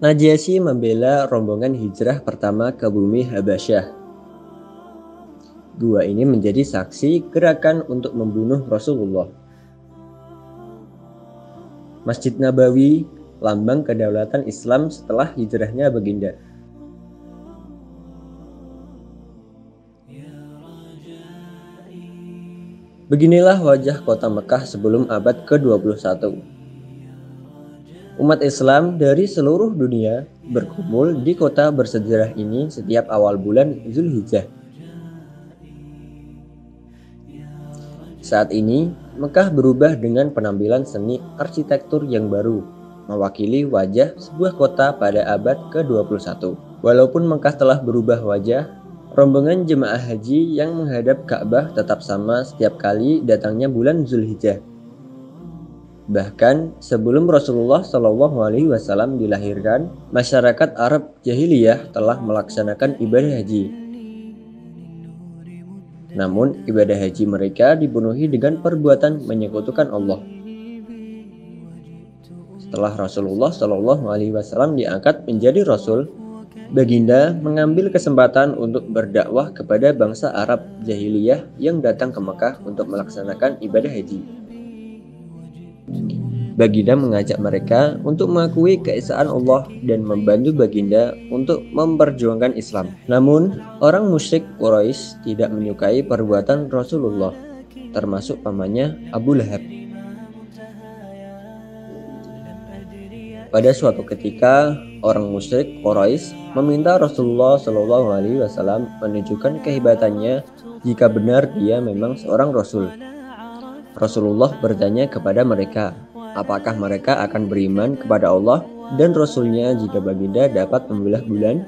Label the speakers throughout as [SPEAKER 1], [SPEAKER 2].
[SPEAKER 1] Najasyi membela rombongan hijrah pertama ke bumi Habasyah. Dua ini menjadi saksi gerakan untuk membunuh Rasulullah. Masjid Nabawi, lambang kedaulatan Islam setelah hijrahnya baginda. Beginilah wajah kota Mekah sebelum abad ke-21. Umat Islam dari seluruh dunia berkumpul di kota bersejarah ini setiap awal bulan Zulhijjah. Saat ini, Mekah berubah dengan penampilan seni arsitektur yang baru, mewakili wajah sebuah kota pada abad ke-21. Walaupun Mekah telah berubah wajah, rombongan jemaah haji yang menghadap Ka'bah tetap sama setiap kali datangnya bulan Zulhijjah. Bahkan sebelum Rasulullah SAW dilahirkan, masyarakat Arab jahiliyah telah melaksanakan ibadah haji. Namun ibadah haji mereka dipenuhi dengan perbuatan menyekutukan Allah. Setelah Rasulullah SAW diangkat menjadi Rasul, baginda mengambil kesempatan untuk berdakwah kepada bangsa Arab jahiliyah yang datang ke Mekah untuk melaksanakan ibadah haji. Baginda mengajak mereka untuk mengakui keesaan Allah dan membantu baginda untuk memperjuangkan Islam. Namun, orang musyrik Quraisy tidak menyukai perbuatan Rasulullah, termasuk pamannya Abu Lahab. Pada suatu ketika, orang musyrik Quraisy meminta Rasulullah SAW menunjukkan kehebatannya jika benar dia memang seorang Rasul. Rasulullah bertanya kepada mereka, apakah mereka akan beriman kepada Allah dan Rasulnya jika baginda dapat membelah bulan?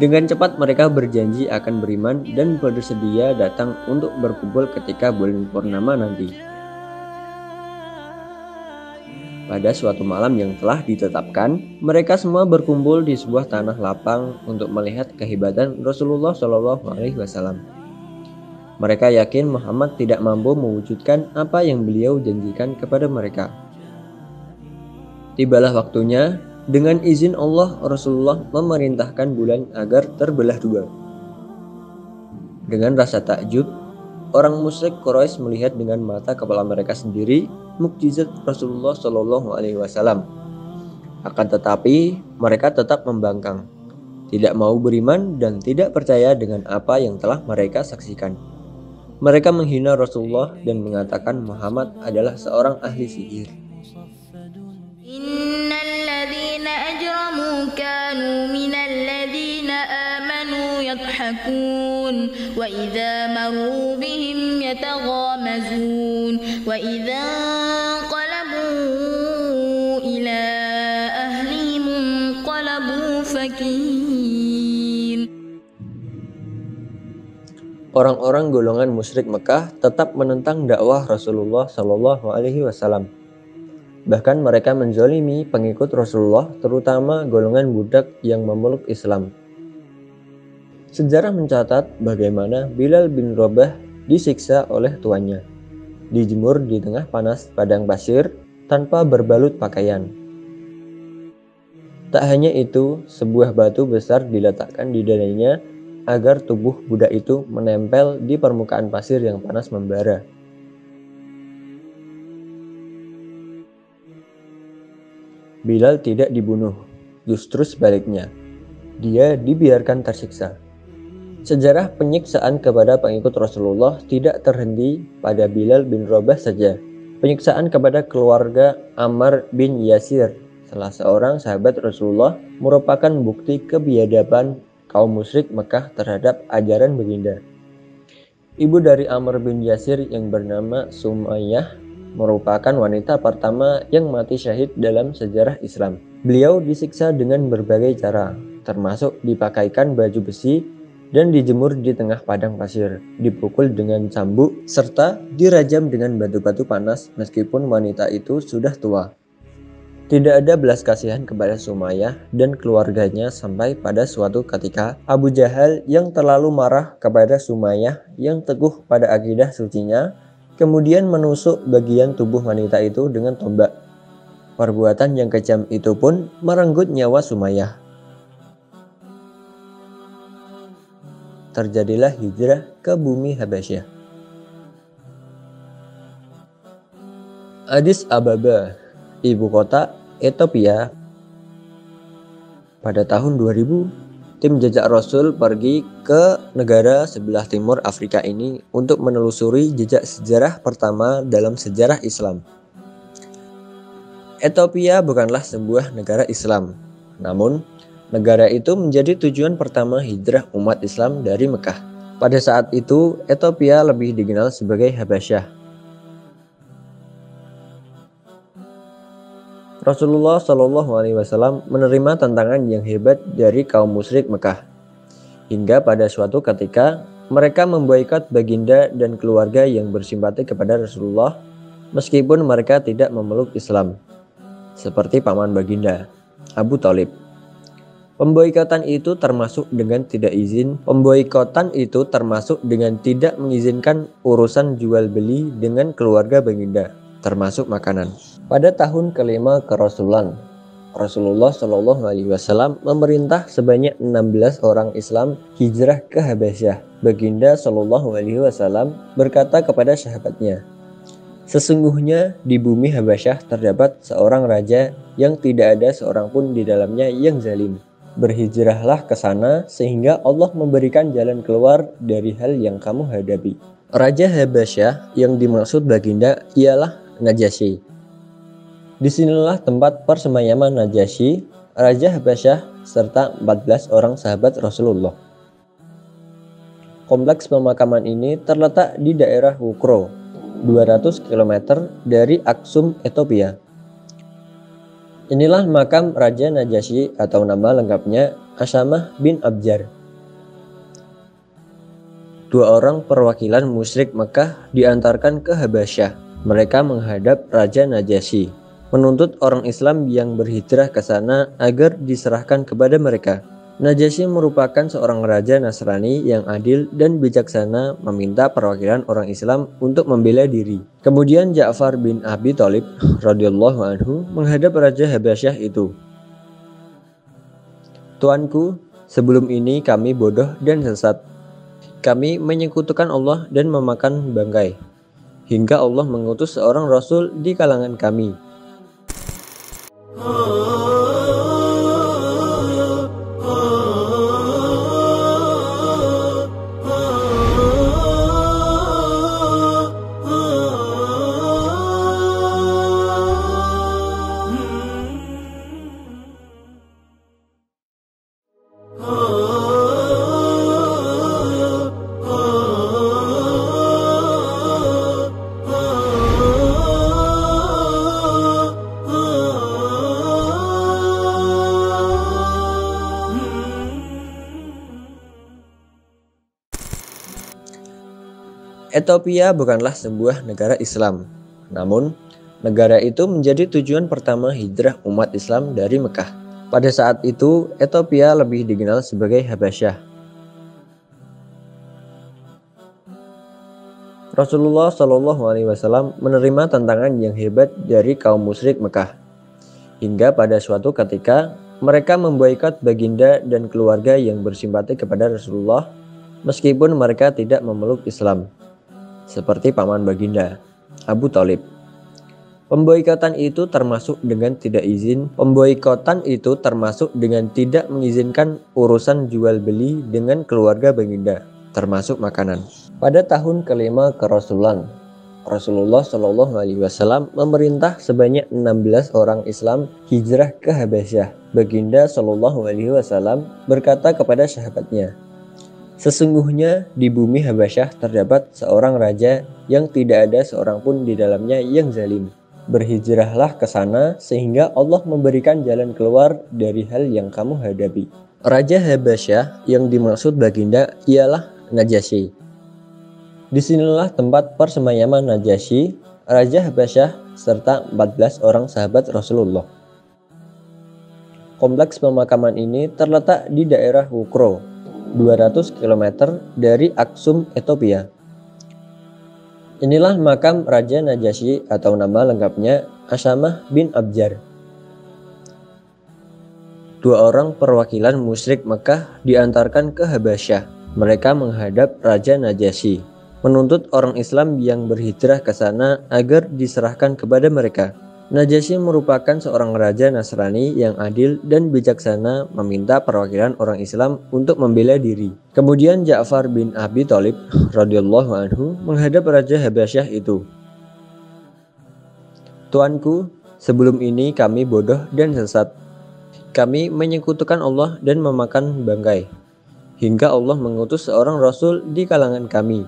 [SPEAKER 1] Dengan cepat mereka berjanji akan beriman dan bersedia datang untuk berkumpul ketika bulan purnama nanti. Pada suatu malam yang telah ditetapkan, mereka semua berkumpul di sebuah tanah lapang untuk melihat kehebatan Rasulullah SAW. Mereka yakin Muhammad tidak mampu mewujudkan apa yang beliau janjikan kepada mereka. Tibalah waktunya, dengan izin Allah, Rasulullah memerintahkan bulan agar terbelah dua. Dengan rasa takjub, orang musyrik Quraisy melihat dengan mata kepala mereka sendiri mukjizat Rasulullah SAW. Akan tetapi, mereka tetap membangkang, tidak mau beriman dan tidak percaya dengan apa yang telah mereka saksikan. Mereka menghina Rasulullah dan mengatakan Muhammad adalah seorang ahli sihir.
[SPEAKER 2] Innal ladzina ajramu kanu minal ladzina amanu yadhhakun wa idza marru bihim yataghamazun wa idza qalabu ila ahlihim qalabu fakin.
[SPEAKER 1] Orang-orang golongan musyrik Mekah tetap menentang dakwah Rasulullah SAW. Bahkan mereka menzalimi pengikut Rasulullah, terutama golongan budak yang memeluk Islam. Sejarah mencatat bagaimana Bilal bin Rabah disiksa oleh tuannya, dijemur di tengah panas padang pasir tanpa berbalut pakaian. Tak hanya itu, sebuah batu besar diletakkan di dadanya agar tubuh budak itu menempel di permukaan pasir yang panas membara. Bilal tidak dibunuh, justru sebaliknya, dia dibiarkan tersiksa. Sejarah penyiksaan kepada pengikut Rasulullah tidak terhenti pada Bilal bin Rabah saja. Penyiksaan kepada keluarga Ammar bin Yasir, salah seorang sahabat Rasulullah, merupakan bukti kebiadaban kaum musyrik Mekah terhadap ajaran baginda. Ibu dari Ammar bin Yasir yang bernama Sumayyah merupakan wanita pertama yang mati syahid dalam sejarah Islam. Beliau disiksa dengan berbagai cara, termasuk dipakaikan baju besi dan dijemur di tengah padang pasir, dipukul dengan cambuk, serta dirajam dengan batu-batu panas meskipun wanita itu sudah tua. Tidak ada belas kasihan kepada Sumayyah dan keluarganya sampai pada suatu ketika Abu Jahal yang terlalu marah kepada Sumayyah yang teguh pada akidah sucinya kemudian menusuk bagian tubuh wanita itu dengan tombak. Perbuatan yang kejam itu pun merenggut nyawa Sumayyah. Terjadilah hijrah ke bumi Habasyah. Addis Ababa, ibu kota Ethiopia. Pada tahun 2000, tim jejak Rasul pergi ke negara sebelah timur Afrika ini untuk menelusuri jejak sejarah pertama dalam sejarah Islam. Ethiopia bukanlah sebuah negara Islam, namun negara itu menjadi tujuan pertama hijrah umat Islam dari Mekah. Pada saat itu, Ethiopia lebih dikenal sebagai Habasyah. Rasulullah SAW menerima tantangan yang hebat dari kaum musyrik Mekah. Hingga pada suatu ketika, mereka memboikot baginda dan keluarga yang bersimpati kepada Rasulullah, meskipun mereka tidak memeluk Islam, seperti paman baginda, Abu Thalib. Pemboikotan itu termasuk dengan tidak mengizinkan urusan jual beli dengan keluarga baginda, termasuk makanan. Pada tahun kelima kerasulan, Rasulullah SAW memerintah sebanyak 16 orang Islam hijrah ke Habasyah. Baginda SAW berkata kepada sahabatnya, "Sesungguhnya di bumi Habasyah terdapat seorang raja yang tidak ada seorang pun di dalamnya yang zalim. Berhijrahlah ke sana sehingga Allah memberikan jalan keluar dari hal yang kamu hadapi." Raja Habasyah yang dimaksud baginda ialah Najasyi. Disinilah tempat persemayaman Najasyi, Raja Habasyah, serta 14 orang sahabat Rasulullah. Kompleks pemakaman ini terletak di daerah Wukro, 200 km dari Aksum, Ethiopia. Inilah makam Raja Najasyi atau nama lengkapnya Asamah bin Abjar. Dua orang perwakilan musyrik Mekah diantarkan ke Habasyah. Mereka menghadap Raja Najasyi, menuntut orang Islam yang berhijrah ke sana agar diserahkan kepada mereka. Najasyi merupakan seorang raja Nasrani yang adil dan bijaksana, meminta perwakilan orang Islam untuk membela diri. Kemudian Ja'far bin Abi Thalib radhiyallahu anhu menghadap Raja Habasyah itu. "Tuanku, sebelum ini kami bodoh dan sesat. Kami menyekutukan Allah dan memakan bangkai, hingga Allah mengutus seorang Rasul di kalangan kami. Ethiopia bukanlah sebuah negara Islam, namun negara itu menjadi tujuan pertama hijrah umat Islam dari Mekah. Pada saat itu, Ethiopia lebih dikenal sebagai Habasyah. Rasulullah SAW menerima tantangan yang hebat dari kaum musyrik Mekah. Hingga pada suatu ketika, mereka memboikot baginda dan keluarga yang bersimpati kepada Rasulullah, meskipun mereka tidak memeluk Islam, seperti paman baginda, Abu Thalib. Pemboikotan itu termasuk dengan tidak mengizinkan urusan jual beli dengan keluarga baginda, termasuk makanan. Pada tahun kelima kerasulan, Rasulullah SAW memerintah sebanyak 16 orang Islam hijrah ke Habasyah. Baginda SAW berkata kepada sahabatnya, "Sesungguhnya di bumi Habasyah terdapat seorang raja yang tidak ada seorang pun di dalamnya yang zalim. Berhijrahlah ke sana sehingga Allah memberikan jalan keluar dari hal yang kamu hadapi." Raja Habasyah yang dimaksud baginda ialah Najasyi. Disinilah tempat persemayaman Najasyi, Raja Habasyah, serta 14 orang sahabat Rasulullah. Kompleks pemakaman ini terletak di daerah Wukro, 200 km dari Aksum, Ethiopia. Inilah makam Raja Najasyi atau nama lengkapnya Asamah bin Abjar. Dua orang perwakilan musyrik Mekah diantarkan ke Habasyah. Mereka menghadap Raja Najasyi, menuntut orang Islam yang berhijrah ke sana agar diserahkan kepada mereka. Najasyi merupakan seorang raja Nasrani yang adil dan bijaksana, meminta perwakilan orang Islam untuk membela diri. Kemudian Ja'far bin Abi Thalib radhiyallahu anhu menghadap Raja Habasyah itu. Tuanku, sebelum ini kami bodoh dan sesat. Kami menyekutukan Allah dan memakan bangkai, hingga Allah mengutus seorang Rasul di kalangan kami.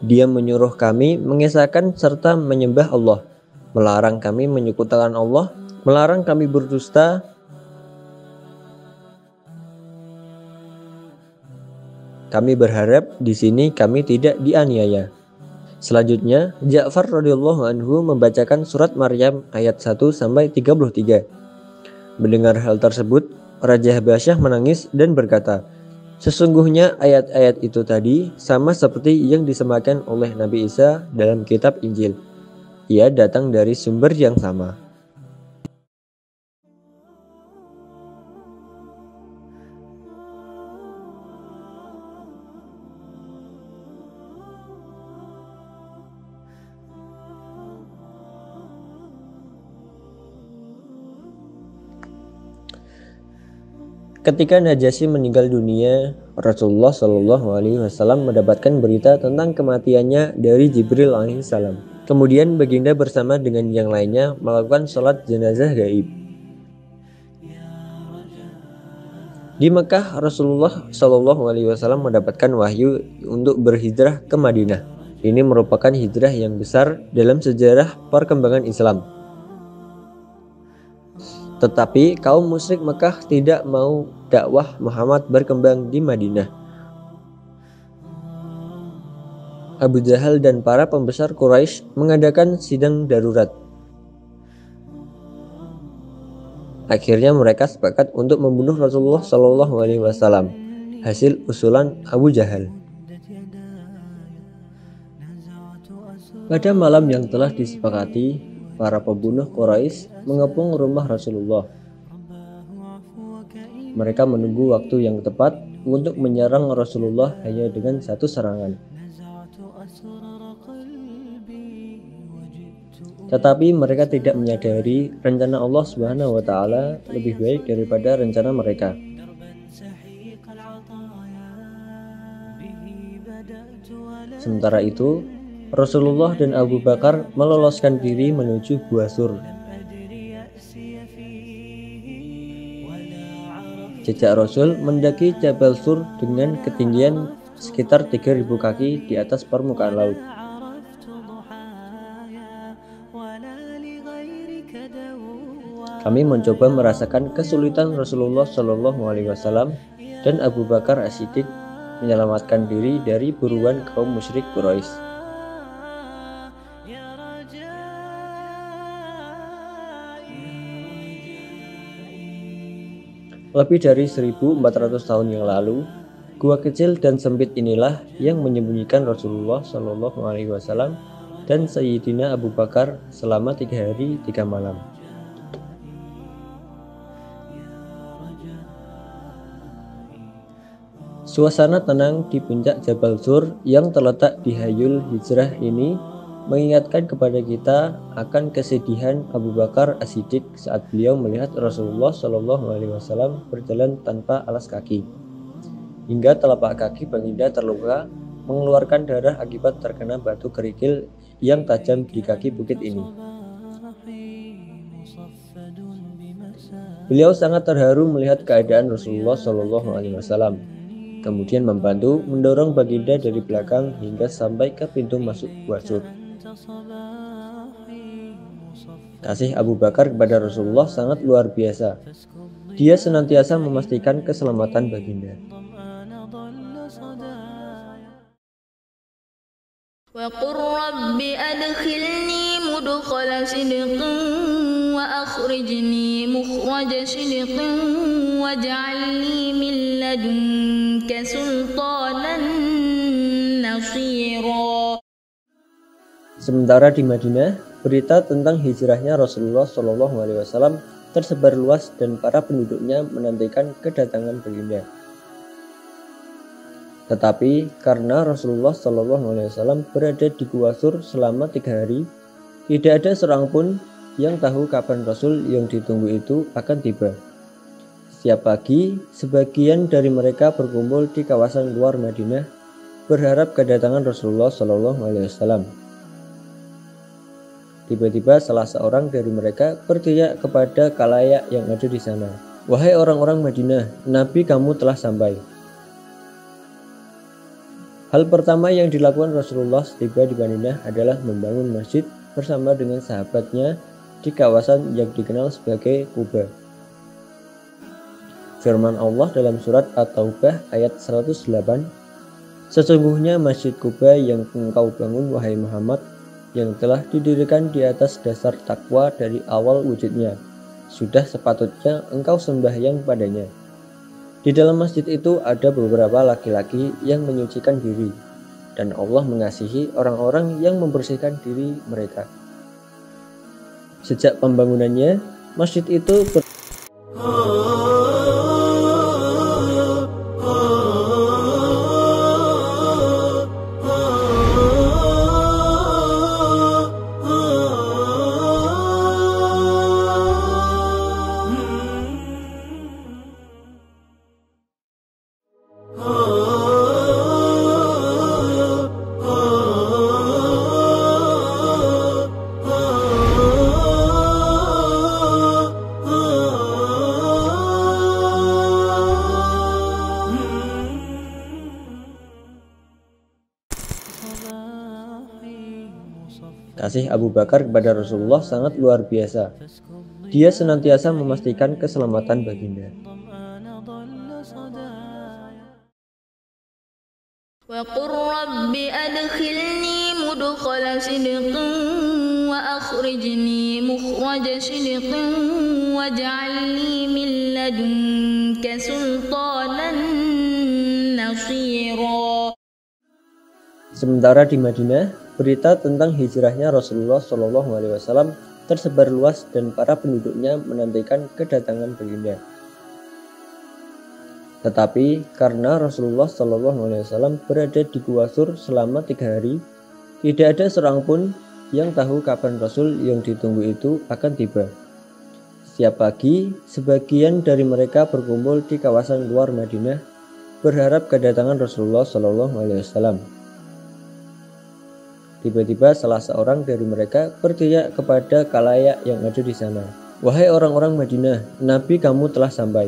[SPEAKER 1] Dia menyuruh kami mengesahkan serta menyembah Allah, melarang kami menyekutukan Allah, melarang kami berdusta, kami berharap di sini kami tidak dianiaya. Selanjutnya, Ja'far radhiyallahu anhu membacakan surat Maryam ayat 1 sampai 33. Mendengar hal tersebut, Raja Habasyah menangis dan berkata, "Sesungguhnya ayat-ayat itu tadi sama seperti yang disemakan oleh Nabi Isa dalam kitab Injil. Ia datang dari sumber yang sama." Ketika Najasyi meninggal dunia, Rasulullah Shallallahu Alaihi Wasallam mendapatkan berita tentang kematiannya dari Jibril alaihissalam. Kemudian baginda bersama dengan yang lainnya melakukan sholat jenazah gaib. Di Mekah, Rasulullah Shallallahu Alaihi Wasallam mendapatkan wahyu untuk berhijrah ke Madinah. Ini merupakan hijrah yang besar dalam sejarah perkembangan Islam. Tetapi kaum musyrik Mekah tidak mau dakwah Muhammad berkembang di Madinah. Abu Jahal dan para pembesar Quraisy mengadakan sidang darurat. Akhirnya mereka sepakat untuk membunuh Rasulullah Shallallahu Alaihi Wasallam. Hasil usulan Abu Jahal. Pada malam yang telah disepakati, para pembunuh Quraisy mengepung rumah Rasulullah. Mereka menunggu waktu yang tepat untuk menyerang Rasulullah hanya dengan satu serangan. Tetapi mereka tidak menyadari rencana Allah Subhanahu wa taala lebih baik daripada rencana mereka. Sementara itu, Rasulullah dan Abu Bakar meloloskan diri menuju Gua Sur. Jejak Rasul mendaki Jabal Sur dengan ketinggian sekitar 3.000 kaki di atas permukaan laut. Kami mencoba merasakan kesulitan Rasulullah Shallallahu Alaihi Wasallam dan Abu Bakar As-Siddiq menyelamatkan diri dari buruan kaum musyrik Quraisy. Lebih dari 1.400 tahun yang lalu, gua kecil dan sempit inilah yang menyembunyikan Rasulullah Shallallahu Alaihi Wasallam dan Sayyidina Abu Bakar selama 3 hari 3 malam. Suasana tenang di puncak Jabal Sur yang terletak di Hayul Hijrah ini mengingatkan kepada kita akan kesedihan Abu Bakar As-Siddiq saat beliau melihat Rasulullah Shallallahu Alaihi Wasallam berjalan tanpa alas kaki, hingga telapak kaki baginda terluka mengeluarkan darah akibat terkena batu kerikil yang tajam di kaki bukit ini. Beliau sangat terharu melihat keadaan Rasulullah Shallallahu Alaihi Wasallam, kemudian membantu mendorong baginda dari belakang hingga sampai ke pintu masuk Gua Sur. Kasih Abu Bakar kepada Rasulullah sangat luar biasa. Dia senantiasa memastikan keselamatan baginda.
[SPEAKER 2] وقل رب أدخلني مدخل صدق وأخرجني مخرج صدق واجعل لي من لدنك سلطانا نصيرا.
[SPEAKER 1] Sementara di Madinah, berita tentang hijrahnya Rasulullah SAW tersebar luas dan para penduduknya menantikan kedatangan baginda. Tetapi karena Rasulullah SAW berada di Gua Sur selama 3 hari, tidak ada seorang pun yang tahu kapan Rasul yang ditunggu itu akan tiba. Setiap pagi, sebagian dari mereka berkumpul di kawasan luar Madinah, berharap kedatangan Rasulullah SAW. Tiba-tiba salah seorang dari mereka berteriak kepada khalayak yang ada di sana, "Wahai orang-orang Madinah, Nabi kamu telah sampai." Hal pertama yang dilakukan Rasulullah setiba di Madinah adalah membangun masjid bersama dengan sahabatnya di kawasan yang dikenal sebagai Quba. Firman Allah dalam surat At-Taubah ayat 108, "Sesungguhnya Masjid Quba yang engkau bangun wahai Muhammad, yang telah didirikan di atas dasar takwa dari awal wujudnya, sudah sepatutnya engkau sembahyang padanya." Di dalam masjid itu ada beberapa laki-laki yang menyucikan diri, dan Allah mengasihi orang-orang yang membersihkan diri mereka. Sejak pembangunannya, masjid itu kasih Abu Bakar kepada Rasulullah sangat luar biasa. Dia senantiasa memastikan keselamatan baginda.
[SPEAKER 2] وقل رب أدخلني مدخل صدق وأخرجني مخرج صدق واجعل لي من لدنك سلطانا نصيرا.
[SPEAKER 1] Sementara di Madinah, berita tentang hijrahnya Rasulullah SAW tersebar luas dan para penduduknya menantikan kedatangan baginda. Tetapi karena Rasulullah SAW berada di Gua Sur selama 3 hari, tidak ada seorang pun yang tahu kapan Rasul yang ditunggu itu akan tiba. Setiap pagi, sebagian dari mereka berkumpul di kawasan luar Madinah, berharap kedatangan Rasulullah SAW. Tiba-tiba salah seorang dari mereka berteriak kepada khalayak yang ada di sana, "Wahai orang-orang Madinah, Nabi kamu telah sampai."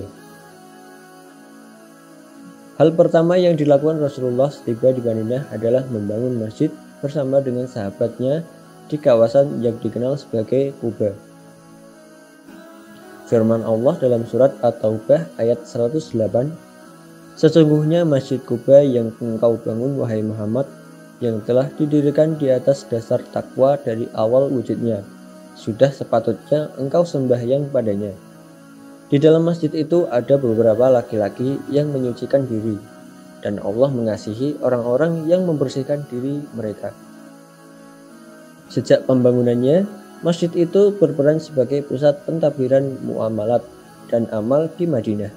[SPEAKER 1] Hal pertama yang dilakukan Rasulullah setiba di Madinah adalah membangun masjid bersama dengan sahabatnya di kawasan yang dikenal sebagai Quba. Firman Allah dalam surat At-Taubah ayat 108, "Sesungguhnya Masjid Quba yang engkau bangun wahai Muhammad, yang telah didirikan di atas dasar takwa dari awal wujudnya, sudah sepatutnya engkau sembahyang padanya." Di dalam masjid itu ada beberapa laki-laki yang menyucikan diri, dan Allah mengasihi orang-orang yang membersihkan diri mereka. Sejak pembangunannya, masjid itu berperan sebagai pusat pentadbiran muamalat dan amal di Madinah.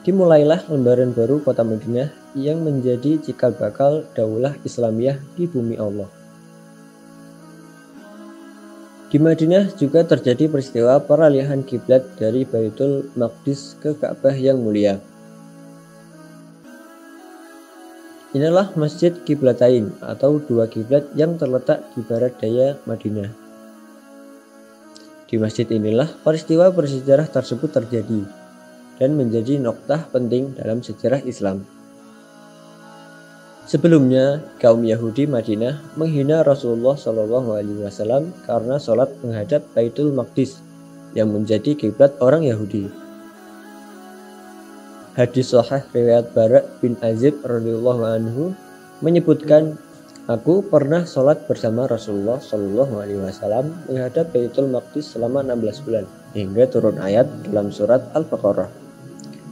[SPEAKER 1] Dimulailah lembaran baru kota Madinah yang menjadi cikal bakal daulah Islamiyah di bumi Allah. Di Madinah juga terjadi peristiwa peralihan kiblat dari Baitul Maqdis ke Ka'bah yang mulia. Inilah Masjid Qiblatain atau 2 kiblat yang terletak di barat daya Madinah. Di masjid inilah peristiwa bersejarah tersebut terjadi dan menjadi noktah penting dalam sejarah Islam. Sebelumnya, kaum Yahudi Madinah menghina Rasulullah SAW karena sholat menghadap Baitul Maqdis yang menjadi kiblat orang Yahudi. Hadis sahih riwayat Bara' bin Azib radhiyallahu anhu menyebutkan, "Aku pernah sholat bersama Rasulullah SAW menghadap Baitul Maqdis selama 16 bulan hingga turun ayat dalam surat Al-Baqarah.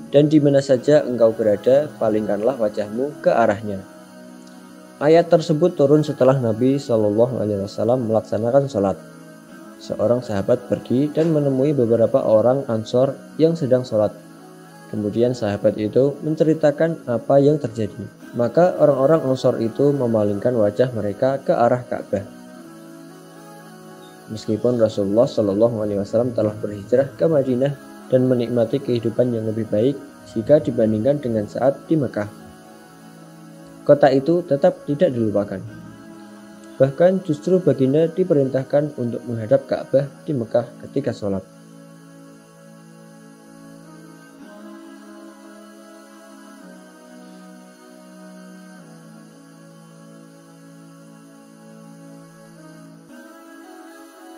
[SPEAKER 1] Dan di mana saja engkau berada, palingkanlah wajahmu ke arahnya." Ayat tersebut turun setelah Nabi SAW melaksanakan sholat. seorang sahabat pergi dan menemui beberapa orang Ansor yang sedang sholat. Kemudian sahabat itu menceritakan apa yang terjadi. Maka orang-orang Ansor itu memalingkan wajah mereka ke arah Ka'bah. Meskipun Rasulullah Shallallahu Alaihi Wasallam telah berhijrah ke Madinah dan menikmati kehidupan yang lebih baik jika dibandingkan dengan saat di Mekah, kota itu tetap tidak dilupakan. Bahkan justru baginda diperintahkan untuk menghadap Ka'bah di Mekah ketika sholat.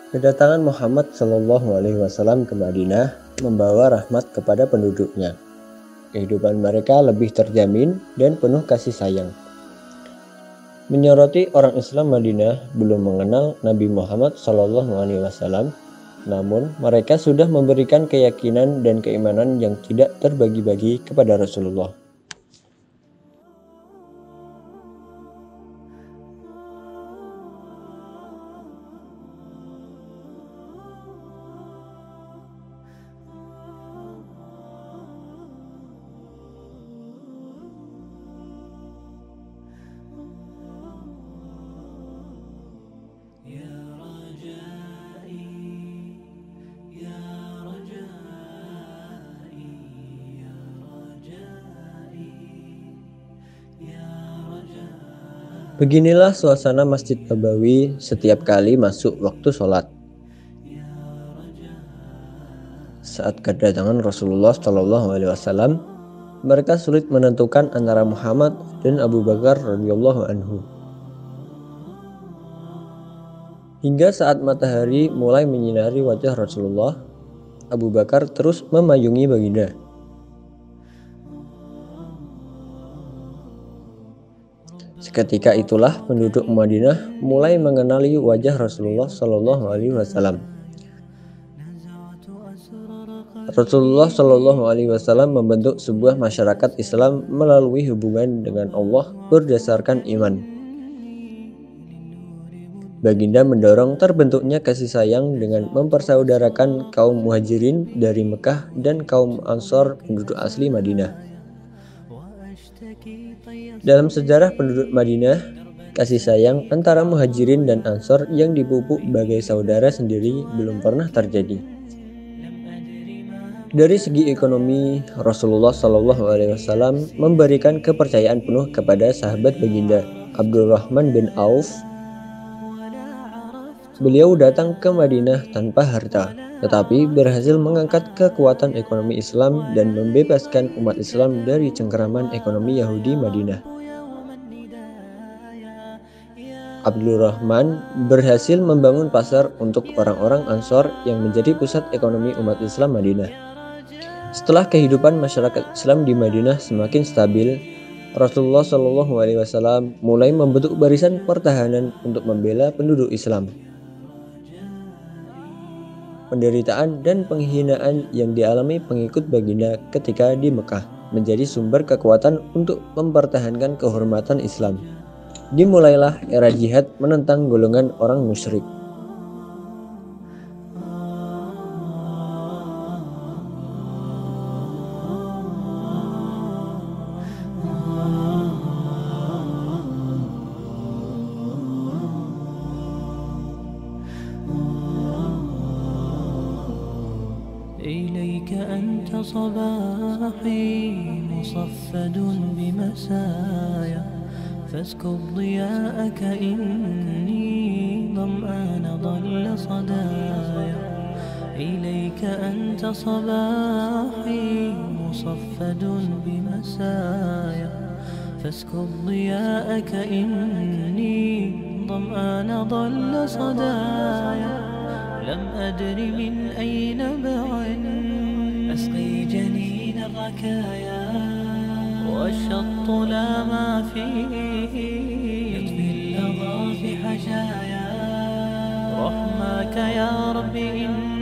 [SPEAKER 1] Kedatangan Muhammad Shallallahu Alaihi Wasallam ke Madinah membawa rahmat kepada penduduknya. Kehidupan mereka lebih terjamin dan penuh kasih sayang. Menyoroti orang Islam Madinah belum mengenal Nabi Muhammad Shallallahu Alaihi Wasallam, namun mereka sudah memberikan keyakinan dan keimanan yang tidak terbagi-bagi kepada Rasulullah. Beginilah suasana Masjid Nabawi setiap kali masuk waktu sholat. Saat kedatangan Rasulullah Shallallahu Alaihi Wasallam, mereka sulit menentukan antara Muhammad dan Abu Bakar radhiyallahu anhu. Hingga saat matahari mulai menyinari wajah Rasulullah, Abu Bakar terus memayungi baginda. Seketika itulah penduduk Madinah mulai mengenali wajah Rasulullah Shallallahu Alaihi Wasallam. Rasulullah Shallallahu Alaihi Wasallam membentuk sebuah masyarakat Islam melalui hubungan dengan Allah berdasarkan iman. Baginda mendorong terbentuknya kasih sayang dengan mempersaudarakan kaum Muhajirin dari Mekah dan kaum Ansor penduduk asli Madinah. Dalam sejarah penduduk Madinah, kasih sayang antara Muhajirin dan Ansor yang dipupuk bagai saudara sendiri belum pernah terjadi. Dari segi ekonomi, Rasulullah Shallallahu Alaihi Wasallam memberikan kepercayaan penuh kepada sahabat baginda Abdurrahman bin Auf. Beliau datang ke Madinah tanpa harta, tetapi berhasil mengangkat kekuatan ekonomi Islam dan membebaskan umat Islam dari cengkeraman ekonomi Yahudi Madinah. Abdurrahman berhasil membangun pasar untuk orang-orang Ansor yang menjadi pusat ekonomi umat Islam Madinah. Setelah kehidupan masyarakat Islam di Madinah semakin stabil, Rasulullah Shallallahu Alaihi Wasallam mulai membentuk barisan pertahanan untuk membela penduduk Islam. Penderitaan dan penghinaan yang dialami pengikut baginda ketika di Mekah menjadi sumber kekuatan untuk mempertahankan kehormatan Islam. Dimulailah era jihad menentang golongan orang musyrik.
[SPEAKER 3] إليك أنت صباحي مصفد بمسايا فاسكب ضياءك إني ظمآن ضل صدايا إليك أنت صباحي مصفد بمسايا فاسكب ضياءك إني ظمآن ضل صدايا لم أدر من أين بعد أسقي جنين الركايا والشط لا ما فيه يطفي اللظى في حشايا رحماك يا رب إن